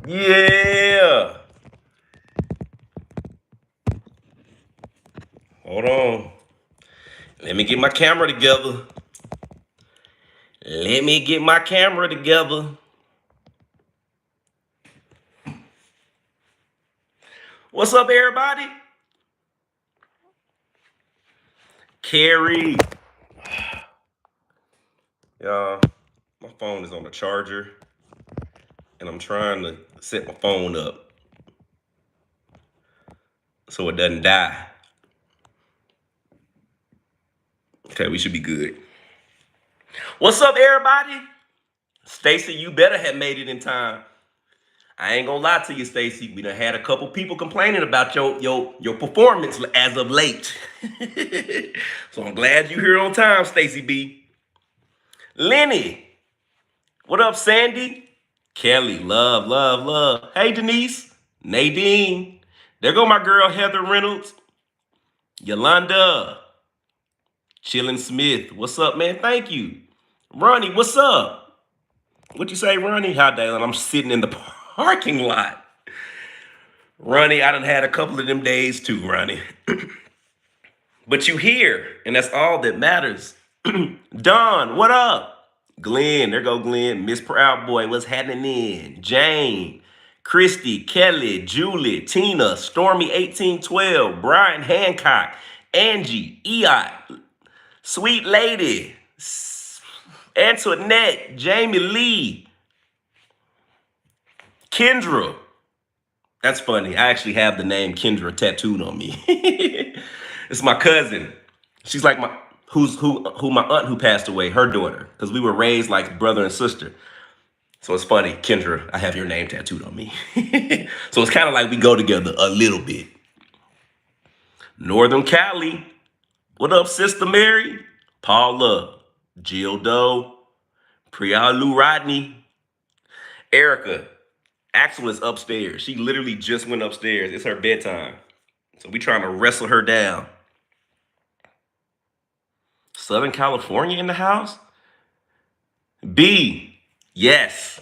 Yeah. Hold on. Let me get my camera together. Let me get my camera together. What's up, everybody? Carrie. Y'all, my phone is on the charger, and I'm trying to set my phone up so it doesn't die. Okay, we should be good. What's up, everybody? Stacy, you better have made it in time. I ain't gonna lie to you, Stacy. We done had a couple people complaining about your performance as of late. So I'm glad you're here on time, Stacy B. Lenny, what up, Sandy? Kelly, love, love, love. Hey, Denise, Nadine. There go my girl Heather Reynolds. Yolanda, Chillin Smith. What's up, man? Thank you. Ronnie, what's up? What you say, Ronnie? Hi, Dalen. I'm sitting in the parking lot. Ronnie, I done had a couple of them days too, Ronnie. But you here, and that's all that matters. Don, what up? Glenn, there go Glenn. Miss Proud Boy, what's happening? Jane, Christy, Kelly, Julie, Tina, Stormy 1812, Brian Hancock, Angie, Eot, Sweet Lady, Antoinette, Jamie Lee, Kendra. That's funny. I actually have the name Kendra tattooed on me. It's my cousin. She's like who my aunt who passed away, her daughter, because we were raised like brother and sister. So it's funny, Kendra, I have your name tattooed on me. So it's kind of like we go together a little bit. Northern Cali, what up, Sister Mary? Paula, Jill Doe, Priyalu Rodney, Erica. Axel is upstairs. She literally just went upstairs. It's her bedtime. So we trying to wrestle her down. Southern California in the house? B, yes.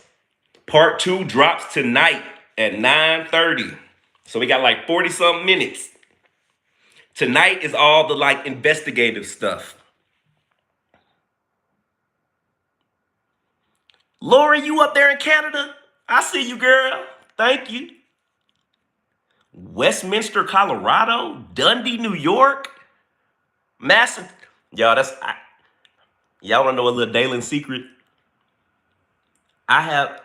Part 2 drops tonight at 9:30. So we got like 40-something minutes. Tonight is all the like investigative stuff. Lori, you up there in Canada? I see you, girl. Thank you. Westminster, Colorado, Dundee, New York, Massive. Y'all, y'all want to know a little Dalen secret? I have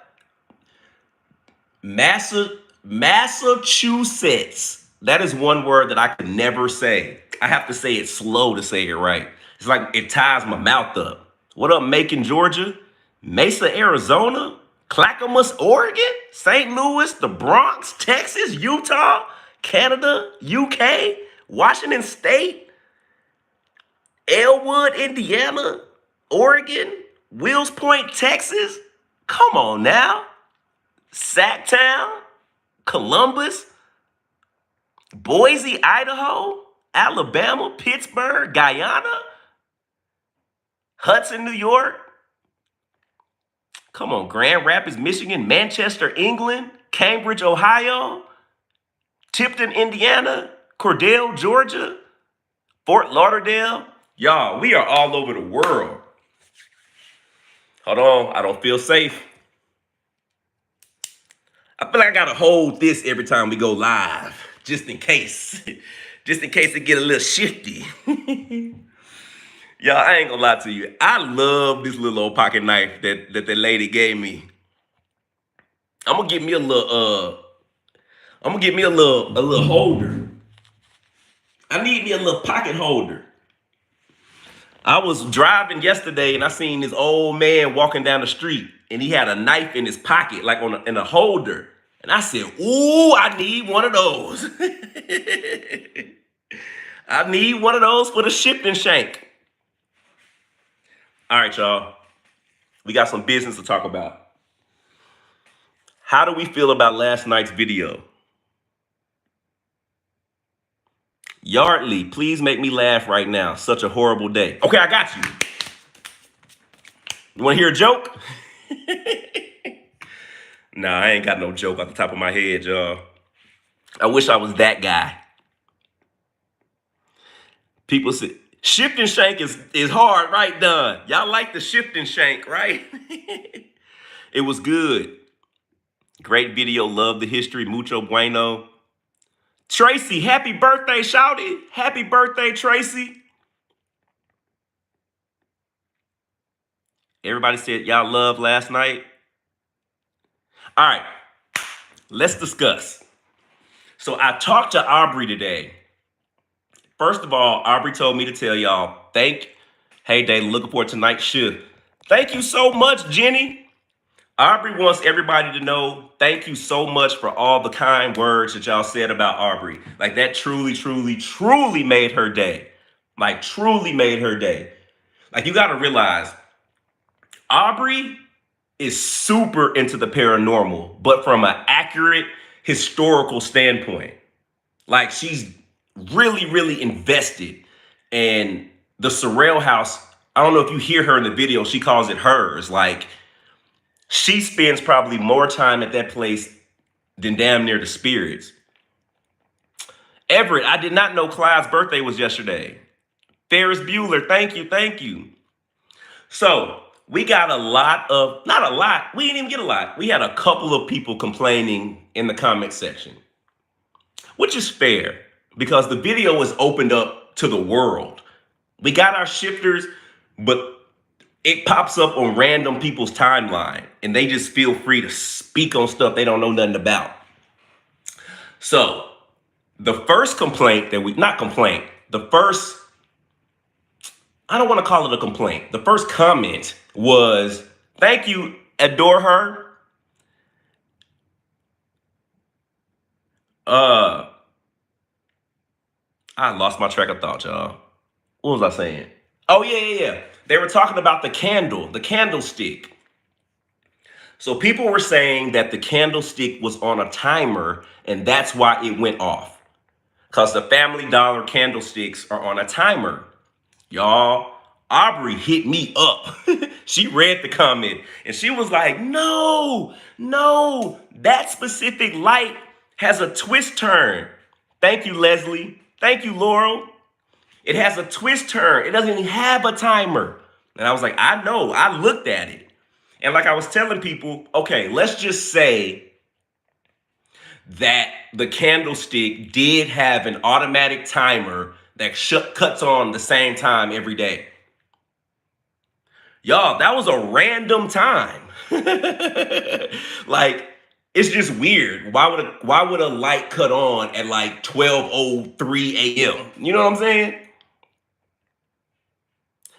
Massachusetts. That is one word that I could never say. I have to say it slow to say it right. It's like it ties my mouth up. What up, Macon, Georgia? Mesa, Arizona? Clackamas, Oregon? St. Louis, the Bronx, Texas, Utah, Canada, UK, Washington State, Elwood, Indiana, Oregon, Wills Point, Texas. Come on now. Sacktown, Columbus, Boise, Idaho, Alabama, Pittsburgh, Guyana, Hudson, New York. Come on, Grand Rapids, Michigan, Manchester, England, Cambridge, Ohio, Tipton, Indiana, Cordell, Georgia, Fort Lauderdale. Y'all, we are all over the world. Hold on, I don't feel safe. I feel like I gotta hold this every time we go live, just in case. Just in case it get a little shifty. Y'all, I ain't gonna lie to you. I love this little old pocket knife that the lady gave me. I'm gonna get me a little holder. I need me a little pocket holder. I was driving yesterday and I seen this old man walking down the street and he had a knife in his pocket, like in a holder. And I said, ooh, I need one of those. I need one of those for the shipping shank. All right, y'all. We got some business to talk about. How do we feel about last night's video? Yardley, please make me laugh right now. Such a horrible day. Okay, I got you. You want to hear a joke? Nah, I ain't got no joke off the top of my head, y'all. I wish I was that guy. People say shifting shank is hard, right, Don? Y'all like the shifting shank, right? It was good. Great video. Love the history. Mucho bueno. Tracy, happy birthday, shouty. Happy birthday, Tracy. Everybody said y'all loved last night. All right, let's discuss. So I talked to Aubrey today. First of all, Aubrey told me to tell y'all, hey, Dalen, looking for tonight's shift. Thank you so much, Jenny. Aubrey wants everybody to know, thank you so much for all the kind words that y'all said about Aubrey. Like that truly, truly, truly made her day. Like truly made her day. Like you got to realize, Aubrey is super into the paranormal, but from an accurate historical standpoint. Like she's really, really invested in the Sorrel house. I don't know if you hear her in the video, she calls it hers. Like she spends probably more time at that place than damn near the spirits. Everett, I did not know Clyde's birthday was yesterday. Ferris Bueller, thank you, thank you. So we got not a lot, we didn't even get a lot. We had a couple of people complaining in the comment section, which is fair because the video was opened up to the world. We got our shifters, but it pops up on random people's timeline and they just feel free to speak on stuff they don't know nothing about. So the first complaint I don't want to call it a complaint. The first comment was, thank you, adore her. I lost my track of thought, y'all. What was I saying? Oh, yeah. They were talking about the candlestick. So people were saying that the candlestick was on a timer and that's why it went off. Because the Family Dollar candlesticks are on a timer. Y'all, Aubrey hit me up. She read the comment and she was like, no, that specific light has a twist turn. Thank you, Leslie. Thank you, Laurel. It has a twist turn. It doesn't even have a timer. And I was like, I know. I looked at it. And like I was telling people, okay, let's just say that the candlestick did have an automatic timer that cuts on the same time every day. Y'all, that was a random time. Like, it's just weird. Why would a light cut on at like 12:03 a.m.? You know what I'm saying?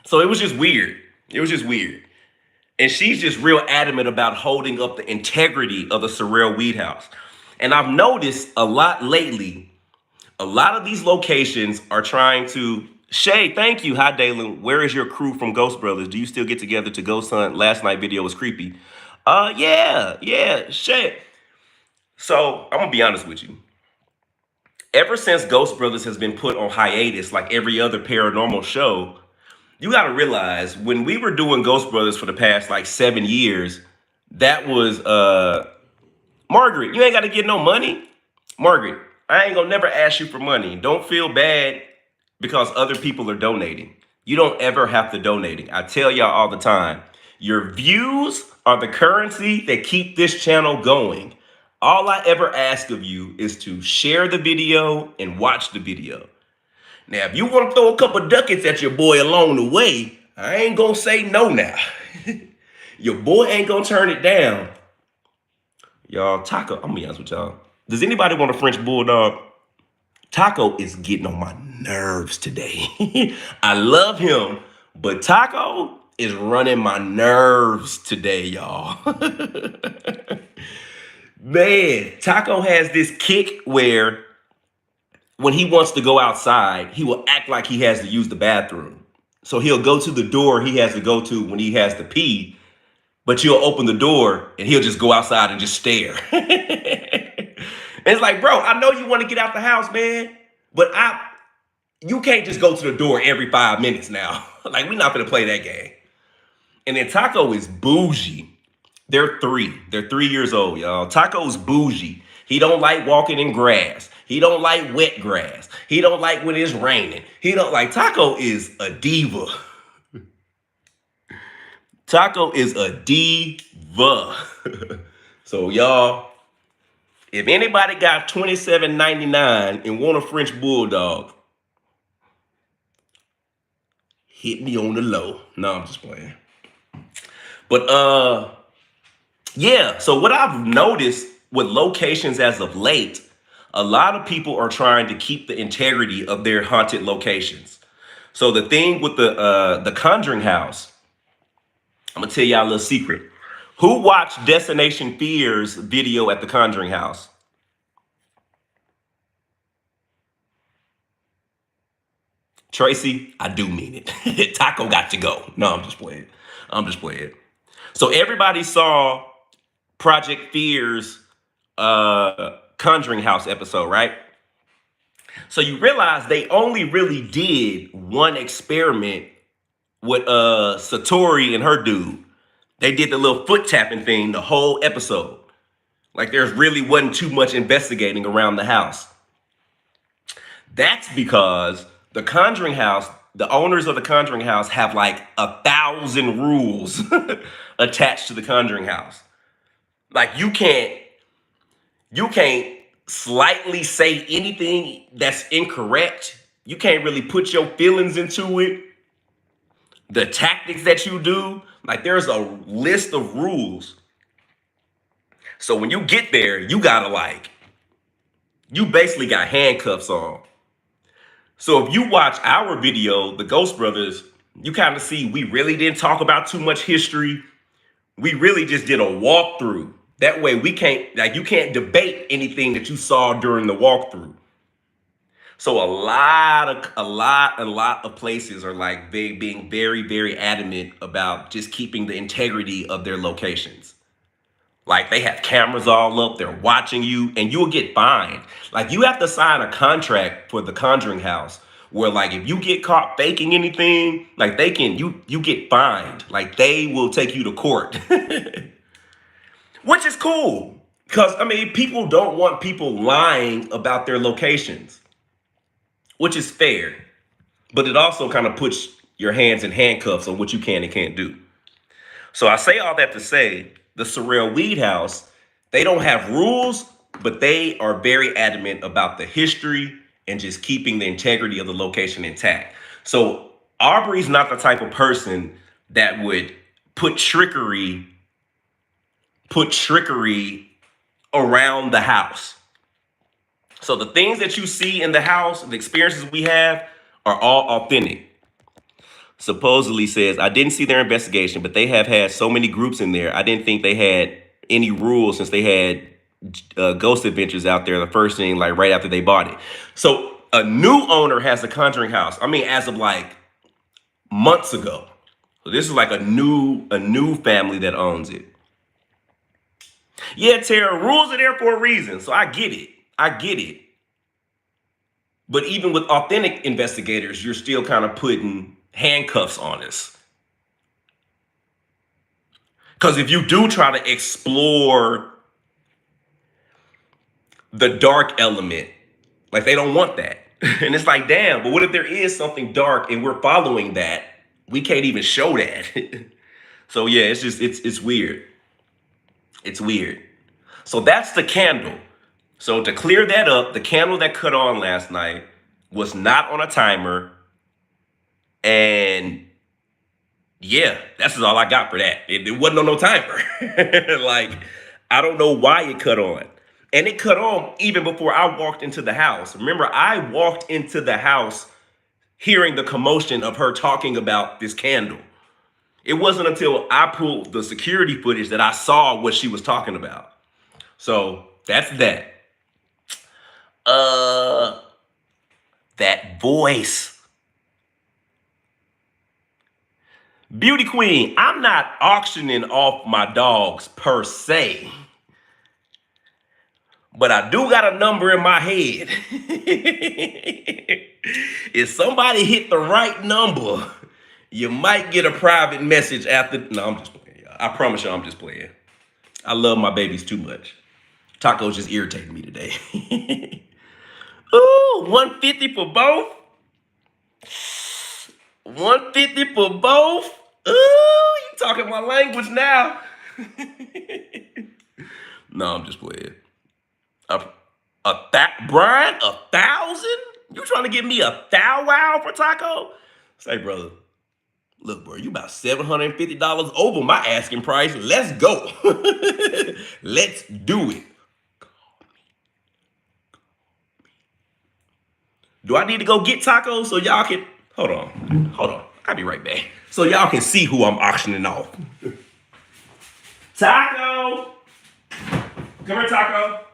So it was just weird. And she's just real adamant about holding up the integrity of the Sorrel Weed House. And I've noticed a lot lately, a lot of these locations are trying to, Shay, thank you. Hi, Dalen. Where is your crew from Ghost Brothers? Do you still get together to ghost hunt? Last night video was creepy. Yeah, Shay. So I'm gonna be honest with you. Ever since Ghost Brothers has been put on hiatus, like every other paranormal show, you got to realize when we were doing Ghost Brothers for the past like 7 years, that was Margaret, you ain't got to get no money. Margaret, I ain't gonna never ask you for money. Don't feel bad because other people are donating. You don't ever have to donate. I tell y'all all the time, your views are the currency that keep this channel going. All I ever ask of you is to share the video and watch the video. Now, if you want to throw a couple ducats at your boy along the way, I ain't gonna say no now. Your boy ain't gonna turn it down. Y'all, Taco, I'm gonna be honest with y'all. Does anybody want a French Bulldog? Taco is getting on my nerves today. I love him, but Taco is running my nerves today, y'all. Man, Taco has this kick where when he wants to go outside, he will act like he has to use the bathroom. So he'll go to the door he has to go to when he has to pee, but you'll open the door and he'll just go outside and just stare. And it's like, bro, I know you want to get out the house, man, but you can't just go to the door every 5 minutes now. Like, we're not gonna play that game. And then Taco is bougie. They're 3. They're 3 years old, y'all. Taco's bougie. He don't like walking in grass. He don't like wet grass. He don't like when it's raining. He don't like Taco is a diva. Taco is a diva. So y'all, if anybody got $27.99 and want a French bulldog, hit me on the low. No, I'm just playing. But yeah, so what I've noticed with locations as of late, a lot of people are trying to keep the integrity of their haunted locations. So the thing with the Conjuring house, I'm gonna tell y'all a little secret. Who watched Destination Fear's video at the Conjuring house? Tracy, I do mean it. Taco got to go. No, I'm just playing. I'm just playing. So everybody saw Project Fear's Conjuring House episode, right? So you realize they only really did one experiment with Satori and her dude. They did the little foot tapping thing the whole episode. Like there's really wasn't too much investigating around the house. That's because the Conjuring house, the owners of the Conjuring house have like 1,000 rules attached to the Conjuring house. Like you can't slightly say anything that's incorrect. You can't really put your feelings into it. The tactics that you do, like there's a list of rules. So when you get there, you gotta you basically got handcuffs on. So if you watch our video, the Ghost Brothers, you kind of see we really didn't talk about too much history. We really just did a walkthrough. That way we can't, you can't debate anything that you saw during the walkthrough. So a lot of places are like being very, very adamant about just keeping the integrity of their locations. Like they have cameras all up, they're watching you, and you'll get fined. Like you have to sign a contract for the Conjuring house where like if you get caught faking anything, like you get fined. Like they will take you to court. Which is cool. Because I mean, people don't want people lying about their locations, which is fair. But it also kind of puts your hands in handcuffs on what you can and can't do. So I say all that to say, the Sorrel Weed House, they don't have rules, but they are very adamant about the history and just keeping the integrity of the location intact. So Aubrey's not the type of person that would put trickery around the house. So the things that you see in the house, the experiences we have, are all authentic. Supposedly says, I didn't see their investigation, but they have had so many groups in there. I didn't think they had any rules since they had Ghost Adventures out there the first thing, like right after they bought it. So a new owner has the Conjuring house. I mean, as of like months ago. So this is like a new family that owns it. Yeah, Tara, rules are there for a reason. So I get it. But even with authentic investigators, you're still kind of putting handcuffs on us. Because if you do try to explore the dark element, like they don't want that. And it's like, damn, but what if there is something dark and we're following that? We can't even show that. So yeah, it's weird. It's weird. So that's the candle. So to clear that up, the candle that cut on last night was not on a timer. And yeah, that's all I got for that. It wasn't on no timer. Like, I don't know why it cut on. And it cut on even before I walked into the house. Remember, I walked into the house hearing the commotion of her talking about this candle. It wasn't until I pulled the security footage that I saw what she was talking about. So that's that. That voice. Beauty Queen, I'm not auctioning off my dogs per se, but I do got a number in my head. If somebody hit the right number, you might get a private message after. No, I'm just playing, y'all. I promise you I'm just playing. I love my babies too much. Taco's just irritating me today. Ooh, 150 for both. 150 for both. Ooh, you talking my language now. No, I'm just playing. Brian, 1,000? You trying to give me a thou wow for Taco? Say, brother, look, bro, you about $750 over my asking price. Let's go. Let's do it. Do I need to go get tacos so y'all can hold on. I'll be right back. So y'all can see who I'm auctioning off. Taco! Come here, Taco.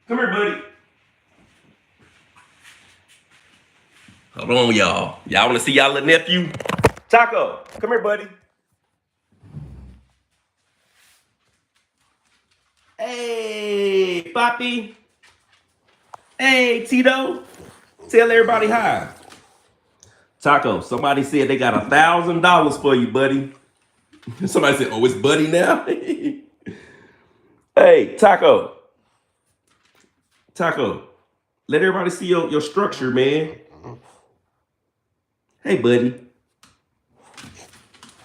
Come here, buddy. Hold on, y'all. Y'all want to see y'all little nephew? Taco, come here, buddy. Hey, Papi. Hey, Tito. Tell everybody hi. Taco, somebody said they got $1,000 for you, buddy. Somebody said, oh, it's buddy now? Hey, Taco. Taco, let everybody see your structure, man. Hey, buddy.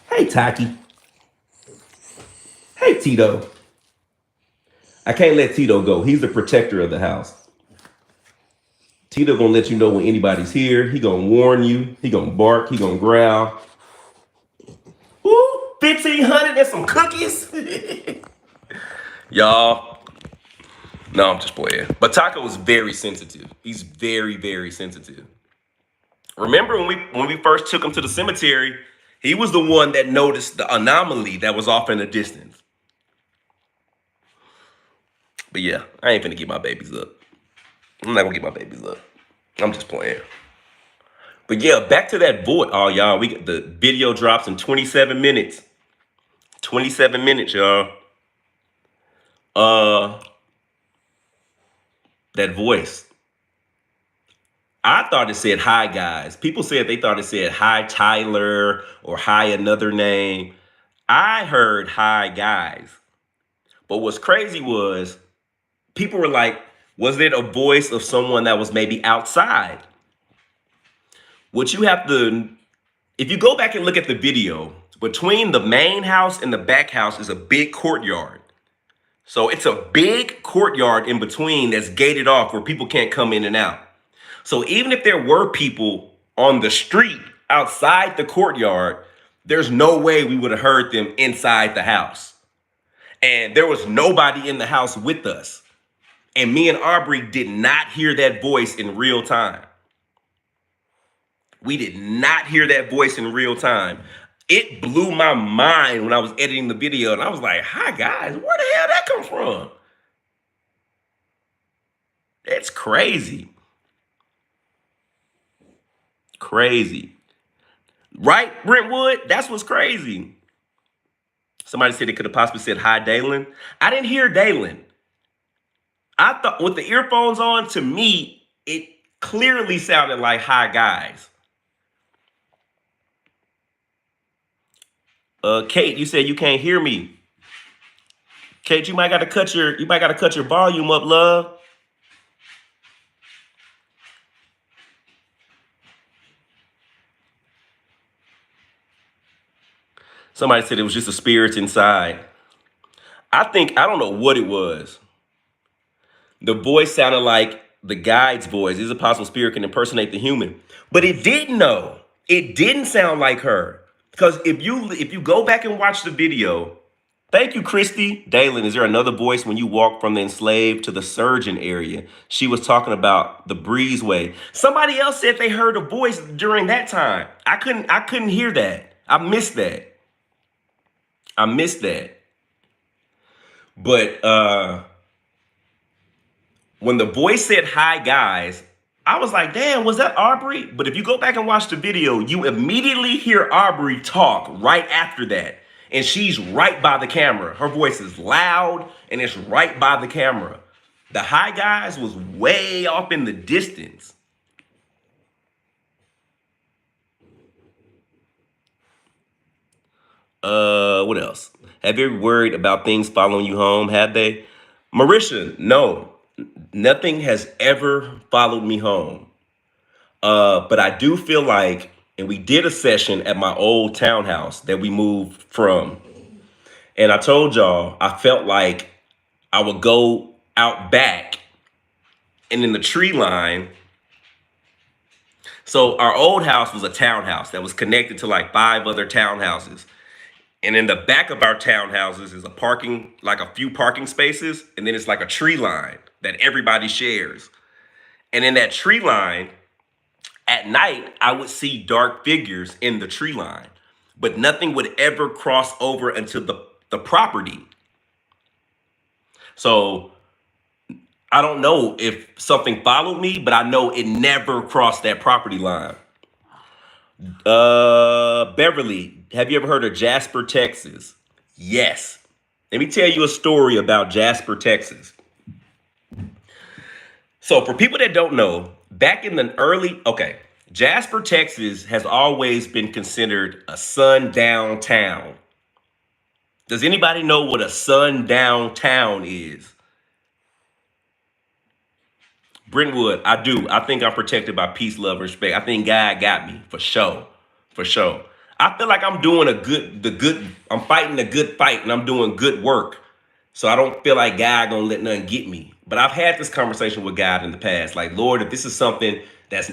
Hey, Taki. Hey, Tito. I can't let Tito go. He's the protector of the house. Tito gonna let you know when anybody's here. He gonna warn you. He gonna bark. He gonna growl. Ooh, 1,500 and some cookies. Y'all. No, I'm just playing. But Taco is very sensitive. He's very, very sensitive. Remember when we first took him to the cemetery, he was the one that noticed the anomaly that was off in the distance. But yeah, I ain't finna get my babies up. I'm not gonna get my babies up. I'm just playing. But yeah, back to that voice. Oh, y'all, we get the video drops in 27 minutes. 27 minutes, y'all. That voice. I thought it said hi, guys. People said they thought it said hi, Tyler, or hi, another name. I heard hi, guys. But what's crazy was people were like, was it a voice of someone that was maybe outside? What you have to, if you go back and look at the video, between the main house and the back house is a big courtyard. So it's a big courtyard in between that's gated off where people can't come in and out. So even if there were people on the street outside the courtyard, there's no way we would have heard them inside the house. And there was nobody in the house with us. And me and Aubrey did not hear that voice in real time. We did not hear that voice in real time. It blew my mind when I was editing the video. And I was like, hi, guys, where the hell that come from? That's crazy. Crazy. Right, Brentwood? That's what's crazy. Somebody said they could have possibly said, hi, Dalen. I didn't hear Dalen. I thought with the earphones on, to me, it clearly sounded like hi, guys. Kate, you said you can't hear me. Kate, you might gotta cut your volume up, love. Somebody said it was just the spirits inside. I don't know what it was. The voice sounded like the guide's voice. Is a possible spirit can impersonate the human? But it didn't know. It didn't sound like her. Because if you go back and watch the video, thank you, Christy. Dalen, is there another voice when you walk from the enslaved to the surgeon area? She was talking about the breezeway. Somebody else said they heard a voice during that time. I couldn't hear that. I missed that. But when the voice said hi, guys, I was like, damn, was that Aubrey? But if you go back and watch the video, you immediately hear Aubrey talk right after that. And she's right by the camera. Her voice is loud and it's right by the camera. The hi, guys was way off in the distance. What else? Have you ever worried about things following you home? Have they? Marisha, no. Nothing has ever followed me home. But I do feel like, and we did a session at my old townhouse that we moved from. And I told y'all, I felt like I would go out back and in the tree line. So our old house was a townhouse that was connected to like 5 other townhouses. And in the back of our townhouses is a parking, like a few parking spaces. And then it's like a tree line that everybody shares. And in that tree line, at night, I would see dark figures in the tree line, but nothing would ever cross over into the property. So I don't know if something followed me, but I know it never crossed that property line. Beverly, have you ever heard of Jasper, Texas? Yes. Let me tell you a story about Jasper, Texas. So for people that don't know, back in the Jasper, Texas has always been considered a sundown town. Does anybody know what a sundown town is? Brentwood, I do. I think I'm protected by peace, love, and respect. I think God got me for sure. For sure. I feel like I'm doing I'm fighting a good fight and I'm doing good work. So I don't feel like God gonna let nothing get me. But I've had this conversation with God in the past. Like, Lord, if this is something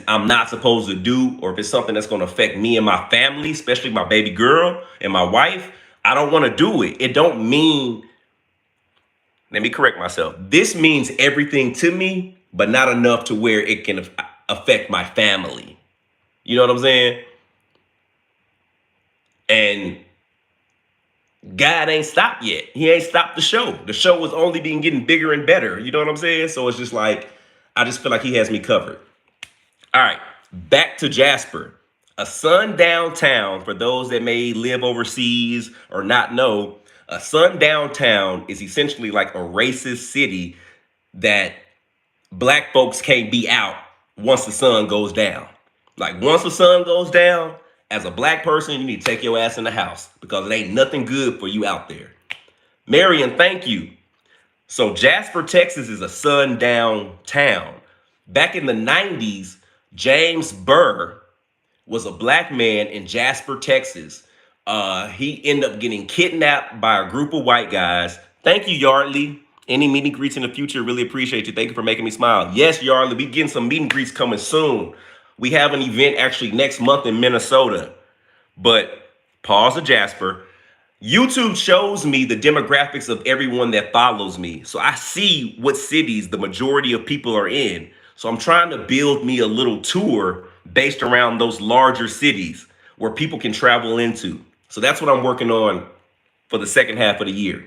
I'm not supposed to do, or if it's something that's gonna affect me and my family, especially my baby girl and my wife, I don't want to do it. It don't mean, let me correct myself. This means everything to me, but not enough to where it can affect my family. You know what I'm saying? And God ain't stopped yet. He ain't stopped the show. The show was only been getting bigger and better. You know what I'm saying? So it's just like, I just feel like he has me covered. All right, back to Jasper. A sundown town, for those that may live overseas or not know, a sundown town is essentially like a racist city that black folks can't be out once the sun goes down. Like once the sun goes down, as a black person, you need to take your ass in the house because it ain't nothing good for you out there. Marion, thank you. So Jasper, Texas is a sundown town. Back in the 90s, James Burr was a black man in Jasper, Texas. He ended up getting kidnapped by a group of white guys. Thank you, Yardley. Any meet and greets in the future, really appreciate you. Thank you for making me smile. Yes, Yardley, we getting some meet and greets coming soon. We have an event actually next month in Minnesota. But pause to Jasper. YouTube shows me the demographics of everyone that follows me. So I see what cities the majority of people are in. So I'm trying to build me a little tour based around those larger cities where people can travel into. So that's what I'm working on for the second half of the year.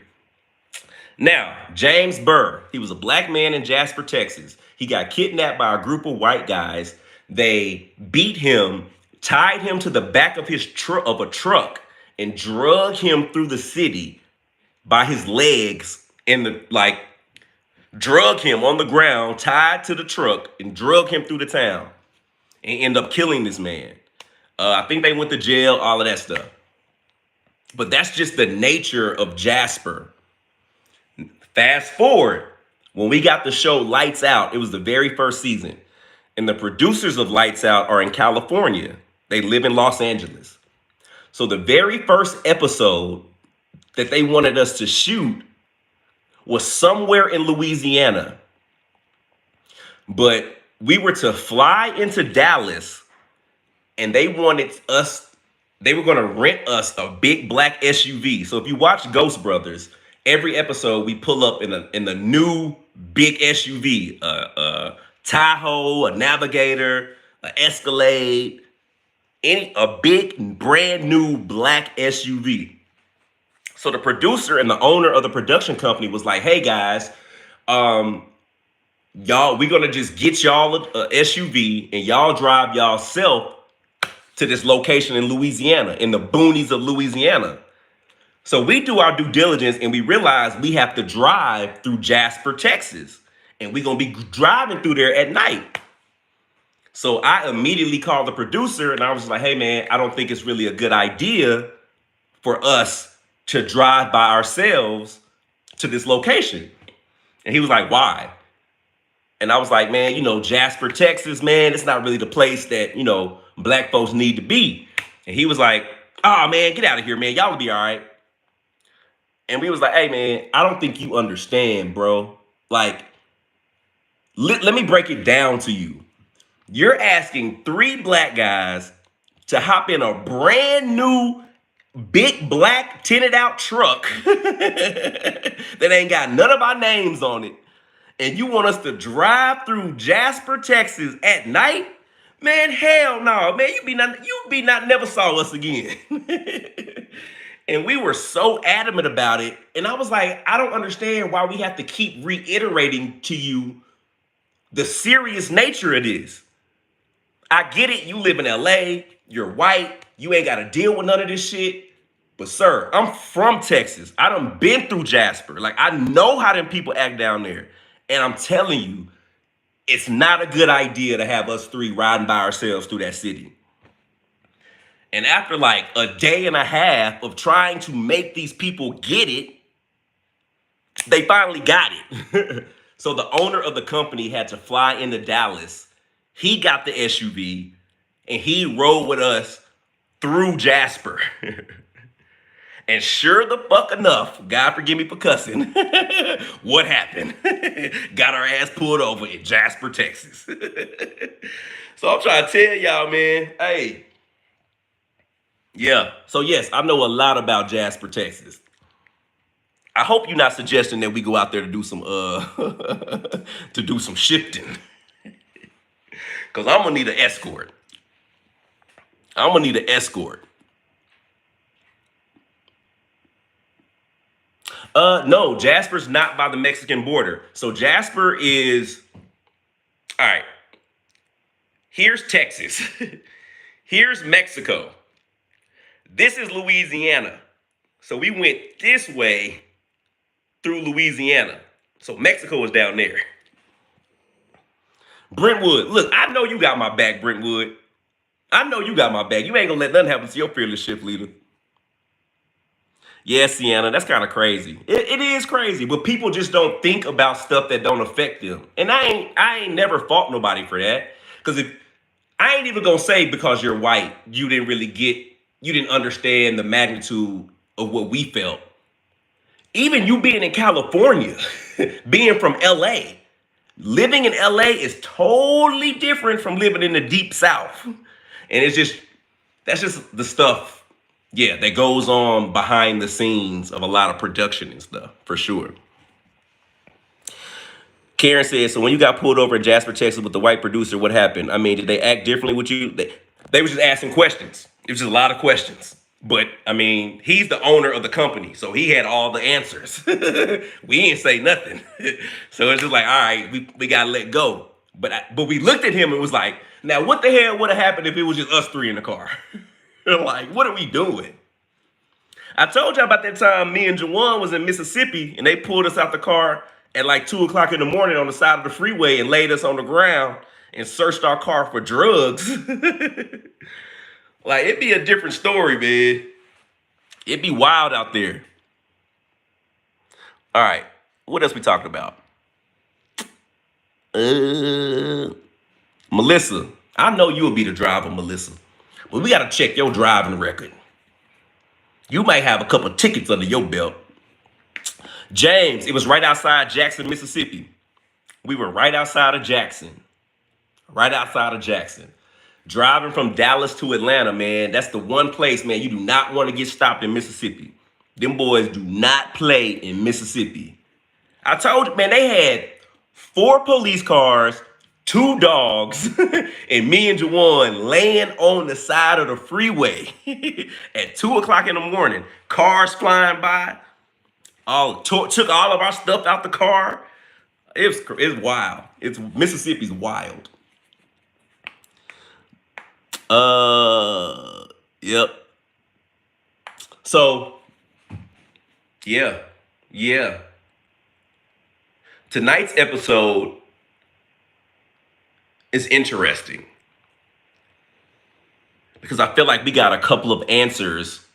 Now, James Burr, he was a black man in Jasper, Texas. He got kidnapped by a group of white guys. They beat him, tied him to the back of a truck, and drug him through the city by his legs drug him on the ground, tied to the truck, and drug him through the town, and end up killing this man. I think they went to jail, all of that stuff. But that's just the nature of Jasper. Fast forward, when we got the show Lights Out, it was the very first season. And the producers of Lights Out are in California. They live in Los Angeles. So the very first episode that they wanted us to shoot was somewhere in Louisiana. But we were to fly into Dallas, and they were going to rent us a big black SUV. So if you watch Ghost Brothers, every episode we pull up in the new big SUV, a Tahoe, a Navigator, an Escalade, a big brand new black SUV. So the producer and the owner of the production company was like, "Hey guys, y'all, we're gonna just get y'all a SUV and y'all drive y'all self to this location in Louisiana, in the boonies of Louisiana." So we do our due diligence and we realize we have to drive through Jasper, Texas. And we're going to be driving through there at night. So I immediately called the producer and I was like, "Hey man, I don't think it's really a good idea for us to drive by ourselves to this location. And he was like, why? And I was like, man, Jasper, Texas, man, it's not really the place that, black folks need to be. And he was like, oh, man, get out of here, man. Y'all will be all right. And we was like, hey, man, I don't think you understand, bro. Like, let me break it down to you. You're asking 3 black guys to hop in a brand new big black tinted out truck that ain't got none of our names on it. And you want us to drive through Jasper, Texas at night? Man, hell no, man. You never saw us again. And we were so adamant about it. And I was like, I don't understand why we have to keep reiterating to you the serious nature of this. I get it. You live in LA. You're white. You ain't got to deal with none of this shit. But sir, I'm from Texas. I done been through Jasper. Like, I know how them people act down there. And I'm telling you, it's not a good idea to have us 3 riding by ourselves through that city. And after like a day and a half of trying to make these people get it, they finally got it. So the owner of the company had to fly into Dallas. He got the SUV and he rode with us through Jasper. And sure the fuck enough, God forgive me for cussing, what happened? Got our ass pulled over in Jasper, Texas. So I'm trying to tell y'all, man, hey. Yeah, so yes, I know a lot about Jasper, Texas. I hope you're not suggesting that we go out there to do some to do some shifting. Cause I'm gonna need an escort. No, Jasper's not by the Mexican border. So Jasper is, all right, here's Texas. Here's Mexico. This is Louisiana. So we went this way through Louisiana. So Mexico is down there. Brentwood, look, I know you got my back, Brentwood. I know you got my back. You ain't gonna let nothing happen to your fearless shift leader. Yeah, Sienna, that's kind of crazy. It is crazy, but people just don't think about stuff that don't affect them. And I ain't never fought nobody for that. Because if I ain't even gonna say because you're white, you didn't understand the magnitude of what we felt. Even you being in California, being from LA, living in LA is totally different from living in the deep South. And that's just the stuff, yeah, that goes on behind the scenes of a lot of production and stuff, for sure. Karen says, so when you got pulled over in Jasper, Texas with the white producer, what happened? I mean, did they act differently with you? They were just asking questions. It was just a lot of questions. But, I mean, he's the owner of the company, so he had all the answers. We ain't say nothing. So it's just like, all right, we got to let go. But we looked at him and was like, now what the hell would have happened if it was just us 3 in the car? Like, what are we doing? I told you about that time me and Jawan was in Mississippi and they pulled us out the car at like 2 o'clock in the morning on the side of the freeway and laid us on the ground and searched our car for drugs. Like, it'd be a different story, man. It'd be wild out there. All right, what else we talking about? Melissa, I know you'll be the driver, Melissa, but we got to check your driving record. You might have a couple tickets under your belt. James, it was right outside Jackson, Mississippi. We were right outside of Jackson. Driving from Dallas to Atlanta, man, that's the one place, man, you do not want to get stopped in Mississippi. Them boys do not play in Mississippi. I told you, man, they had 4 police cars, 2 dogs, and me and Jawan laying on the side of the freeway at 2 o'clock in the morning. Cars flying by. Took all of our stuff out the car. It's wild. Mississippi's wild. Yep. So, yeah. Tonight's episode is interesting because I feel like we got a couple of answers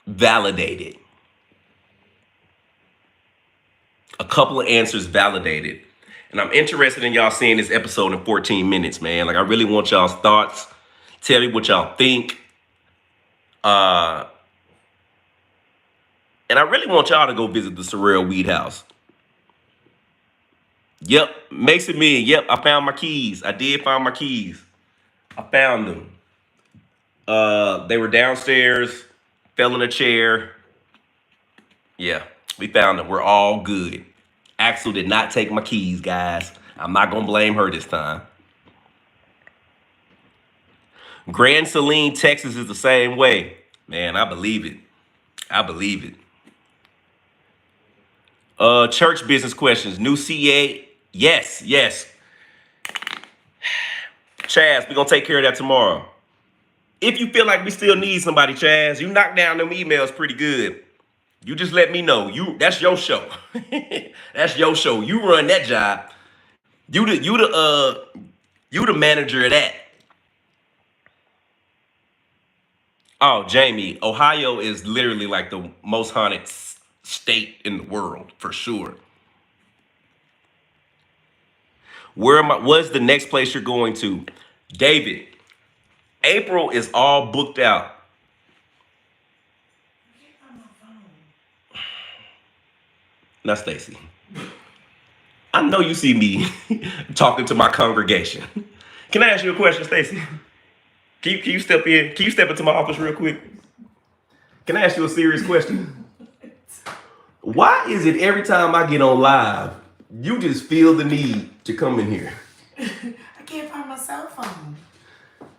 validated. A couple of answers validated. And I'm interested in y'all seeing this episode in 14 minutes, man. Like, I really want y'all's thoughts. Tell me what y'all think. And I really want y'all to go visit the Sorrel Weed House. Yep, makes it me. Yep, I found my keys. I did find my keys. I found them. They were downstairs, fell in a chair. Yeah, we found them. We're all good. Axel did not take my keys, guys. I'm not going to blame her this time. Grand Saline, Texas is the same way. Man, I believe it. I believe it. Church business questions. New CA. Yes, yes. Chaz, we're going to take care of that tomorrow. If you feel like we still need somebody, Chaz, you knock down them emails pretty good. You just let me know. That's your show. That's your show. You run that job. You the manager of that. Oh, Jamie, Ohio is literally like the most haunted state in the world, for sure. What's the next place you're going to? David, April is all booked out. Now, Stacy, I know you see me talking to my congregation. Can I ask you a question, Stacy? Can you step in? Can you step into my office real quick? Can I ask you a serious question? Why is it every time I get on live, you just feel the need to come in here? I can't find my cell phone.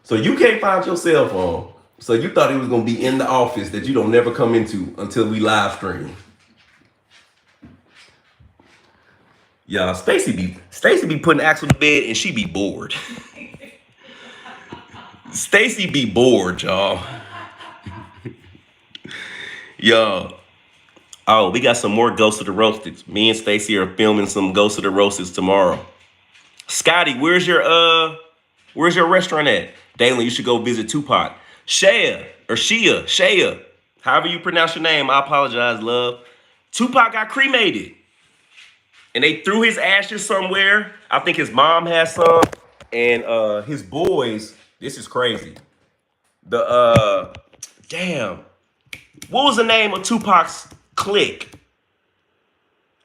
So you can't find your cell phone. So you thought it was going to be in the office that you don't never come into until we live stream. Y'all, Stacy be putting Axel to bed and she be bored. Stacy be bored, y'all. Y'all. Oh, we got some more Ghost of the Roasted. Me and Stacy are filming some Ghost of the Roasted tomorrow. Scotty, where's your restaurant at? Dalen, you should go visit Tupac. Shea, however you pronounce your name, I apologize, love. Tupac got cremated. And they threw his ashes somewhere. I think his mom has some. And his boys, this is crazy. Damn. What was the name of Tupac's clique?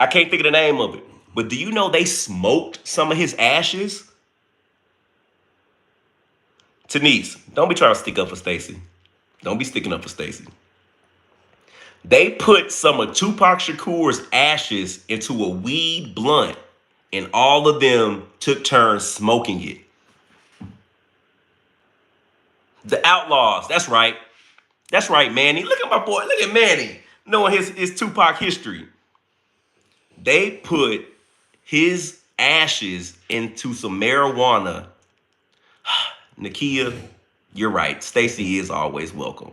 I can't think of the name of it. But do you know they smoked some of his ashes? Denise, don't be trying to stick up for Stacy. Don't be sticking up for Stacy. They put some of Tupac Shakur's ashes into a weed blunt, and all of them took turns smoking it. The Outlaws, that's right. That's right, Manny. Look at my boy. Look at Manny, knowing his Tupac history. They put his ashes into some marijuana. Nakia, you're right. Stacy is always welcome.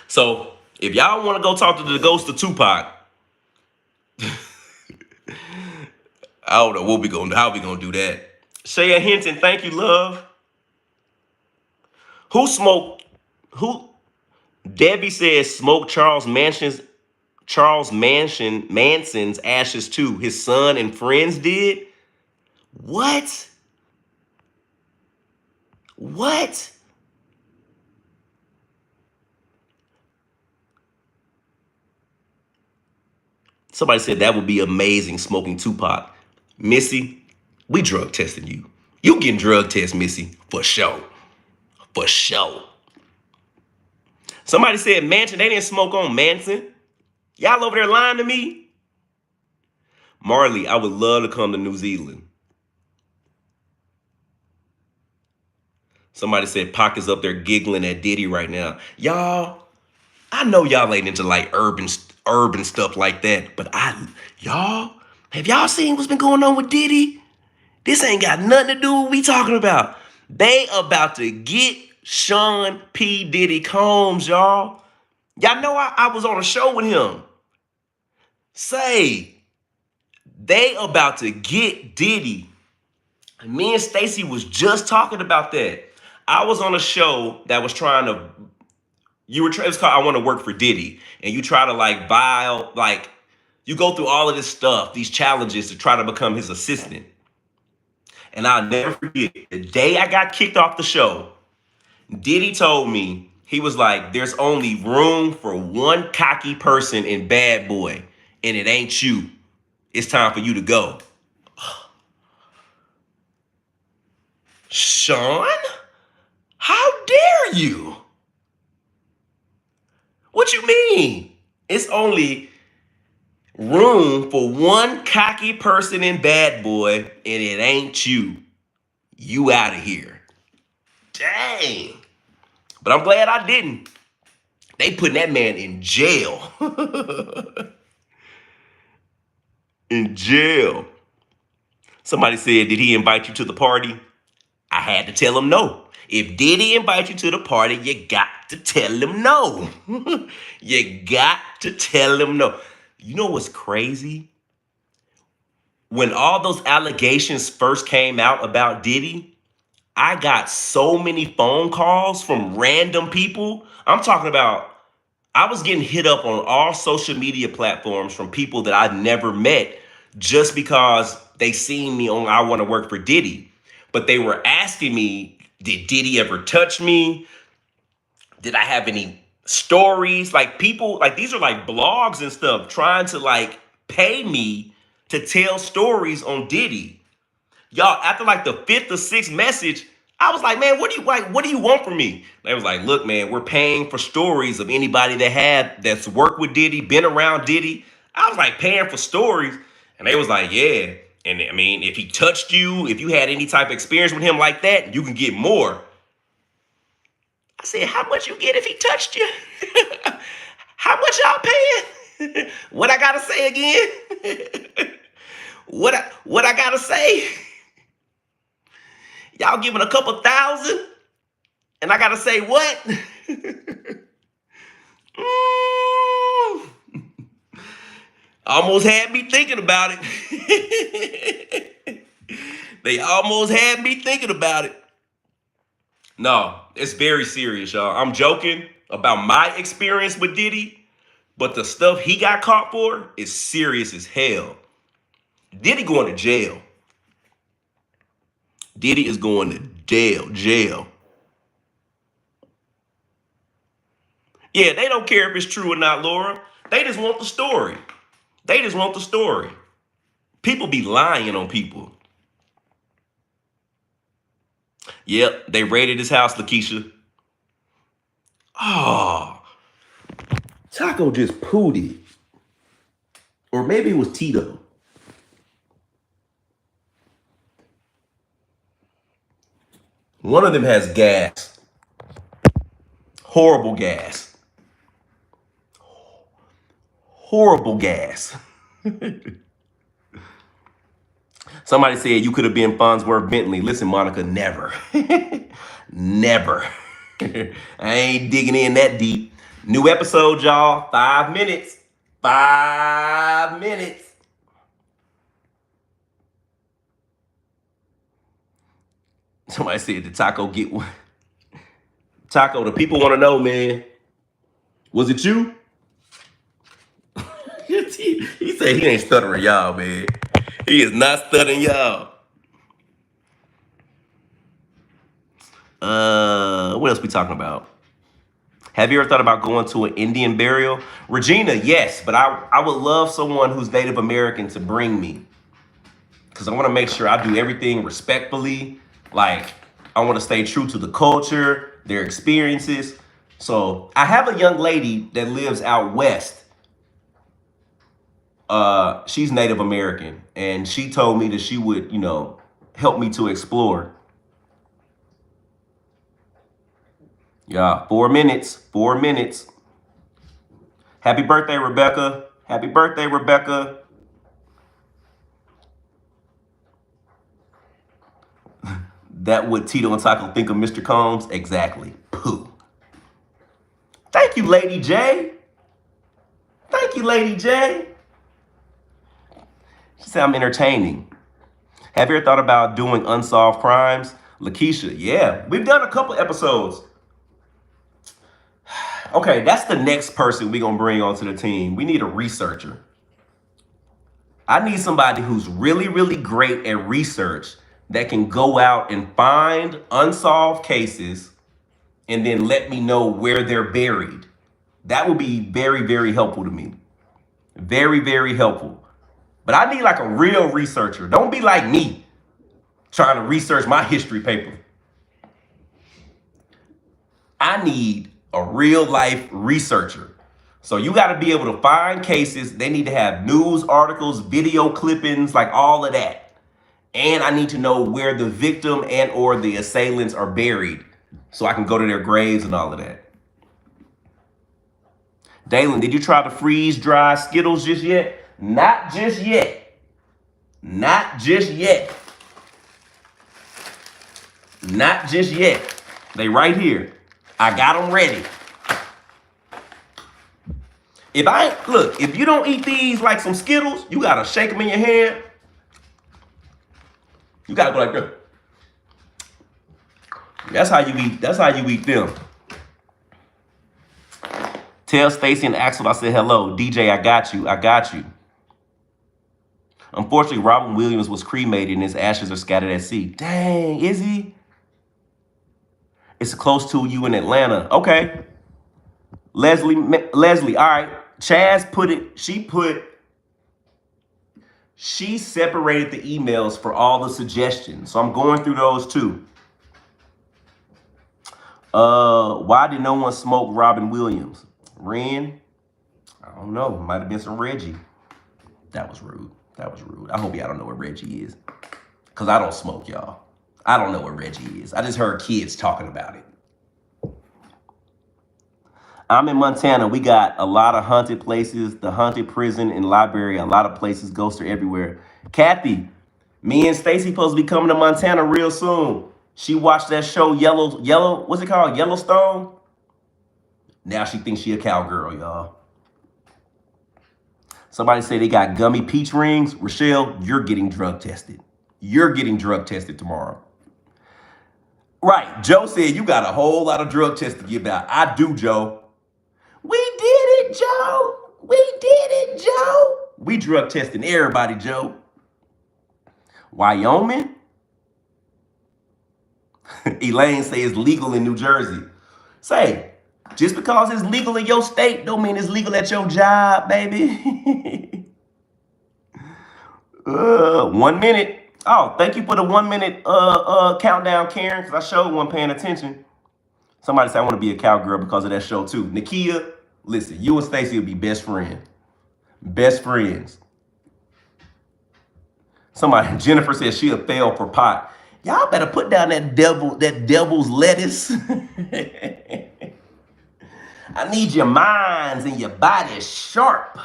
So if y'all want to go talk to the ghost of Tupac, I don't know how we gonna do that. Shea Hinton, thank you, love. Debbie says smoked Manson's ashes too. His son and friends did? What? Somebody said that would be amazing, smoking Tupac. Missy, we drug testing you. You getting drug test, Missy, for sure. For sure. Somebody said Manson, they didn't smoke on Manson. Y'all over there lying to me? Marley, I would love to come to New Zealand. Somebody said Pac is up there giggling at Diddy right now. Y'all, I know y'all ain't into like urban stuff like that, but have y'all seen what's been going on with Diddy? This ain't got nothing to do with what we talking about. They about to get Sean P. Diddy Combs, y'all. Y'all know I was on a show with him. They about to get Diddy. Me and Stacy was just talking about that. I was on a show that was trying to it's called I Want to Work for Diddy. And you try to like buy, like, you go through all of this stuff, these challenges to try to become his assistant. And I'll never forget the day I got kicked off the show, Diddy told me, he was like, there's only room for one cocky person in Bad Boy, and it ain't you. It's time for you to go. Sean? How dare you? What you mean? It's only room for one cocky person in Bad Boy, and it ain't you. You out of here. Dang. But I'm glad I didn't. They putting that man in jail. In jail. Somebody said, did he invite you to the party? I had to tell him no. If Diddy invite you to the party, you got to tell him no. You got to tell him no. You know what's crazy? When all those allegations first came out about Diddy, I got so many phone calls from random people. I'm talking about, I was getting hit up on all social media platforms from people that I'd never met just because they seen me on I Want to Work for Diddy. But they were asking me, did Diddy ever touch me? Did I have any stories? Like people, like these are like blogs and stuff trying to like pay me to tell stories on Diddy. Y'all, after like the fifth or sixth message, I was like, man, what do you want from me? They was like, look, man, we're paying for stories of anybody that's worked with Diddy, been around Diddy. I was like, paying for stories. And they was like, yeah. And I mean, if he touched you, if you had any type of experience with him like that, you can get more. I said, how much you get if he touched you? How much y'all paying? What I gotta say again? What I gotta say? Y'all giving a couple thousand? And I gotta say what? Almost had me thinking about it. They almost had me thinking about it. No, it's very serious, y'all. I'm joking about my experience with Diddy, but the stuff he got caught for is serious as hell. Diddy going to jail. Diddy is going to jail. Yeah, they don't care if it's true or not, Laura. They just want the story. They just want the story. People be lying on people. Yep, they raided his house, Lakeisha. Oh, Taco just pooted. Or maybe it was Tito. One of them has gas. Horrible gas. Horrible gas. Somebody said you could have been Farnsworth Bentley. Listen, Monica, never. Never. I ain't digging in that deep. New episode, y'all. 5 minutes. 5 minutes. Somebody said the Taco get one. Taco, the people want to know, man. Was it you? He said he ain't stuttering y'all, man. He is not stuttering y'all. What else we talking about? Have you ever thought about going to an Indian burial? Regina, yes, but I would love someone who's Native American to bring me. Because I want to make sure I do everything respectfully. Like, I want to stay true to the culture, their experiences. So I have a young lady that lives out west. She's Native American, and she told me that she would, help me to explore. Yeah, 4 minutes, 4 minutes. Happy birthday, Rebecca. Happy birthday, Rebecca. That would Tito and Taco think of Mr. Combs? Exactly. Pooh. Thank you, Lady J. Thank you, Lady J. She said I'm entertaining. Have you ever thought about doing unsolved crimes? Lakeisha, yeah. We've done a couple episodes. Okay, that's the next person we're going to bring onto the team. We need a researcher. I need somebody who's really, really great at research that can go out and find unsolved cases and then let me know where they're buried. That would be very, very helpful to me. Very, very helpful. But I need like a real researcher. Don't be like me trying to research my history paper. I need a real life researcher. So you got to be able to find cases. They need to have news articles, video clippings, like all of that. And I need to know where the victim and or the assailants are buried so I can go to their graves and all of that. Dalen, did you try to freeze dry Skittles just yet? Not just yet. Not just yet. Not just yet. They right here. I got them ready. If you don't eat these like some Skittles, you gotta shake them in your hand. You gotta go like that. That's how you eat. That's how you eat them. Tell Stacy and Axel I said hello. DJ, I got you. I got you. Unfortunately, Robin Williams was cremated and his ashes are scattered at sea. Dang, is he? It's close to you in Atlanta. Okay. Leslie, all right. Chaz put it, she separated the emails for all the suggestions. So I'm going through those too. Why did no one smoke Robin Williams? Ren? I don't know. Might have been some Reggie. That was rude. That was rude. I hope y'all don't know what Reggie is. Because I don't smoke, y'all. I don't know what Reggie is. I just heard kids talking about it. I'm in Montana. We got a lot of haunted places, the haunted prison and library, a lot of places, ghosts are everywhere. Kathy, me and Stacy supposed to be coming to Montana real soon. She watched that show what's it called? Yellowstone? Now she thinks she a cowgirl, y'all. Somebody say they got gummy peach rings. Rochelle, you're getting drug tested. You're getting drug tested tomorrow. Right, Joe said you got a whole lot of drug tests to give out. I do, Joe. We did it, Joe. We did it, Joe. We drug testing everybody, Joe. Wyoming? Elaine says it's legal in New Jersey. Say, just because it's legal in your state don't mean it's legal at your job, baby. 1 minute. Oh, thank you for the 1 minute countdown, Karen, because I showed one paying attention. Somebody said I want to be a cowgirl because of that show too. Nakia, listen, you and Stacy will be best friends. Best friends. Somebody, Jennifer says she'll fail for pot. Y'all better put down that devil's lettuce. I need your minds and your bodies sharp.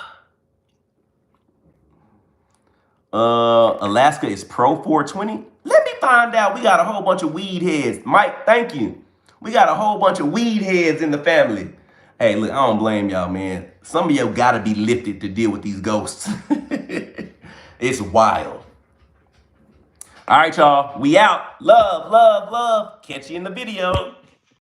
Alaska is pro 420. Let me find out. We got a whole bunch of weed heads. Mike, thank you. We got a whole bunch of weed heads in the family. Hey, look, I don't blame y'all, man. Some of you gotta be lifted to deal with these ghosts. It's wild. All right, y'all. We out. Love, love, love. Catch you in the video.